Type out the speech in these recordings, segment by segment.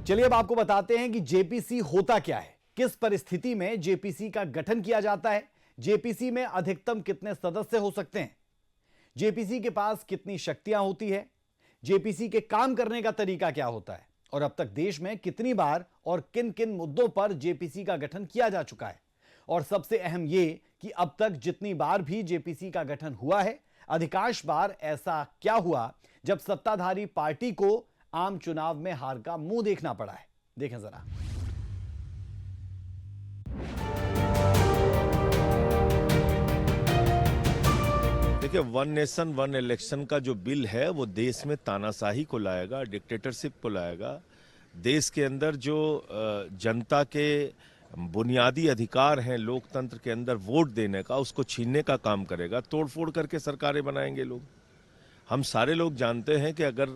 चलिए अब आपको बताते हैं कि जेपीसी होता क्या है, किस परिस्थिति में जेपीसी का गठन किया जाता है, जेपीसी में अधिकतम कितने सदस्य हो सकते हैं, जेपीसी के पास कितनी शक्तियां होती है, जेपीसी के काम करने का तरीका क्या होता है और अब तक देश में कितनी बार और किन किन मुद्दों पर जेपीसी का गठन किया जा चुका है, और सबसे अहम यह कि अब तक जितनी बार भी जेपीसी का गठन हुआ है, अधिकांश बार ऐसा क्या हुआ जब सत्ताधारी पार्टी को आम चुनाव में हार का मुंह देखना पड़ा है। देखें जरा। देखिए, वन नेशन वन इलेक्शन का जो बिल है वो देश में तानाशाही को लाएगा, डिक्टेटरशिप को लाएगा। देश के अंदर जो जनता के बुनियादी अधिकार हैं लोकतंत्र के अंदर वोट देने का, उसको छीनने का काम करेगा। तोड़फोड़ करके सरकारें बनाएंगे लोग। हम सारे लोग जानते हैं कि अगर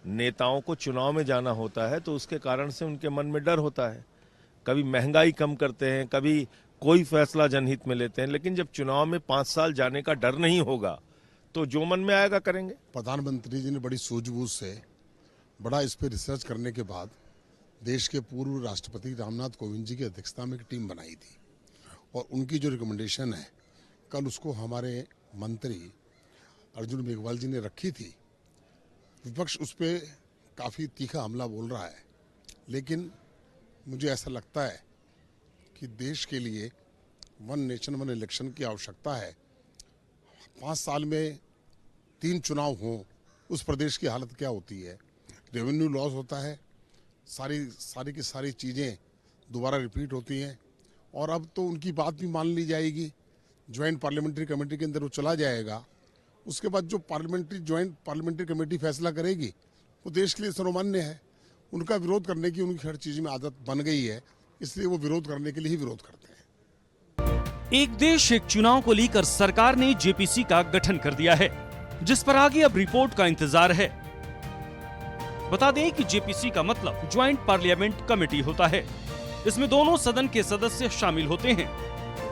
नेताओं को चुनाव में जाना होता है तो उसके कारण से उनके मन में डर होता है। कभी महंगाई कम करते हैं, कभी कोई फैसला जनहित में लेते हैं, लेकिन जब चुनाव में 5 साल जाने का डर नहीं होगा तो जो मन में आएगा करेंगे। प्रधानमंत्री जी ने बड़ी सूझबूझ से बड़ा इस पर रिसर्च करने के बाद देश के पूर्व राष्ट्रपति रामनाथ कोविंद जी की अध्यक्षता में एक टीम बनाई थी और उनकी जो रिकमेंडेशन है कल उसको हमारे मंत्री अर्जुन मेघवाल जी ने रखी थी। विपक्ष उस पर काफ़ी तीखा हमला बोल रहा है, लेकिन मुझे ऐसा लगता है कि देश के लिए वन नेशन वन इलेक्शन की आवश्यकता है। 5 साल में 3 चुनाव हों, उस प्रदेश की हालत क्या होती है, रेवेन्यू लॉस होता है, सारी की सारी चीज़ें दोबारा रिपीट होती हैं। और अब तो उनकी बात भी मान ली जाएगी, ज्वाइंट पार्लियामेंट्री कमेटी के अंदर वो चला जाएगा। उसके बाद जो ज्वाइंट पार्लियामेंट्री कमेटी फैसला करेगी वो देश के लिए सर्वमान्य है। उनका विरोध करने की उनकी हर चीज में आदत बन गई है, इसलिए वो विरोध करने के लिए ही विरोध करते हैं। एक देश एक चुनाव को लेकर सरकार ने जेपीसी का गठन कर दिया है, जिस पर आगे अब रिपोर्ट का इंतजार है। बता दें कि जेपीसी का मतलब ज्वाइंट पार्लियामेंट कमेटी होता है। इसमें दोनों सदन के सदस्य शामिल होते हैं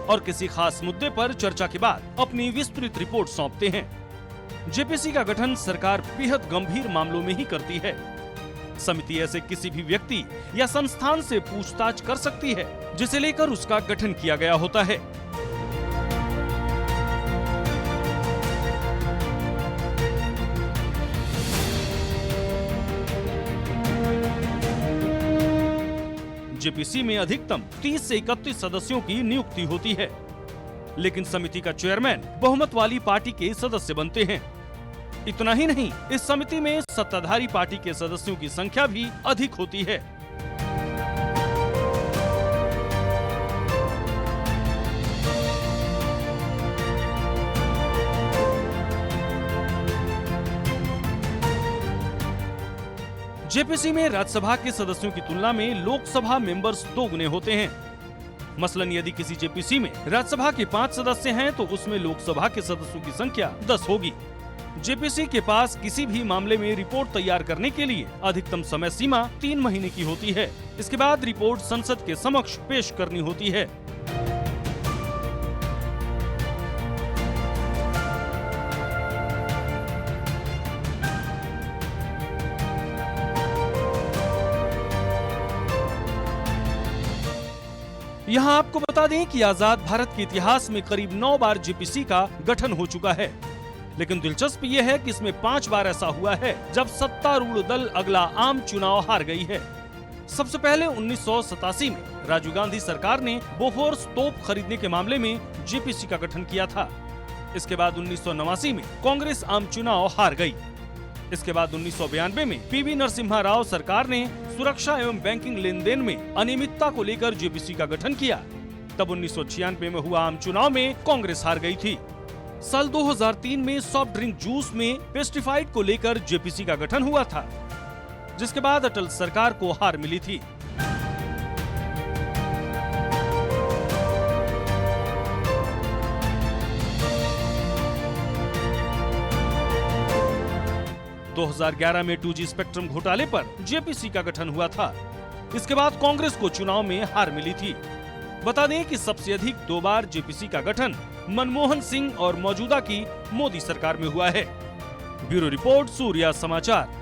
और किसी खास मुद्दे पर चर्चा के बाद अपनी विस्तृत रिपोर्ट सौंपते हैं। जेपीसी का गठन सरकार बेहद गंभीर मामलों में ही करती है। समिति ऐसे किसी भी व्यक्ति या संस्थान से पूछताछ कर सकती है जिसे लेकर उसका गठन किया गया होता है। जेपीसी में अधिकतम 30 से 31 सदस्यों की नियुक्ति होती है, लेकिन समिति का चेयरमैन बहुमत वाली पार्टी के सदस्य बनते हैं। इतना ही नहीं, इस समिति में सत्ताधारी पार्टी के सदस्यों की संख्या भी अधिक होती है। जेपीसी में राज्यसभा के सदस्यों की तुलना में लोकसभा मेंबर्स दोगुने होते हैं। मसलन यदि किसी जेपीसी में राज्यसभा के 5 सदस्य हैं तो उसमें लोकसभा के सदस्यों की संख्या 10 होगी। जेपीसी के पास किसी भी मामले में रिपोर्ट तैयार करने के लिए अधिकतम समय सीमा 3 महीने की होती है। इसके बाद रिपोर्ट संसद के समक्ष पेश करनी होती है। यहाँ आपको बता दें कि आजाद भारत के इतिहास में करीब 9 बार जेपीसी का गठन हो चुका है, लेकिन दिलचस्प ये है कि इसमें 5 बार ऐसा हुआ है जब सत्तारूढ़ दल अगला आम चुनाव हार गई है। सबसे पहले 1987 में राजीव गांधी सरकार ने बोफोर्स तोप खरीदने के मामले में जेपीसी का गठन किया था। इसके बाद 1989 में कांग्रेस आम चुनाव हार गई। इसके बाद 1992 में पीवी नरसिम्हा राव सरकार ने सुरक्षा एवं बैंकिंग लेन देन में अनियमितता को लेकर जेपीसी का गठन किया। तब 1996 में हुआ आम चुनाव में कांग्रेस हार गई थी। साल 2003 में सॉफ्ट ड्रिंक जूस में पेस्टिसाइड को लेकर जेपीसी का गठन हुआ था, जिसके बाद अटल सरकार को हार मिली थी। दो 2011 में 2G स्पेक्ट्रम घोटाले पर जेपीसी का गठन हुआ था। इसके बाद कांग्रेस को चुनाव में हार मिली थी। बता दें कि सबसे अधिक 2 बार जेपीसी का गठन मनमोहन सिंह और मौजूदा की मोदी सरकार में हुआ है। ब्यूरो रिपोर्ट, सूर्या समाचार।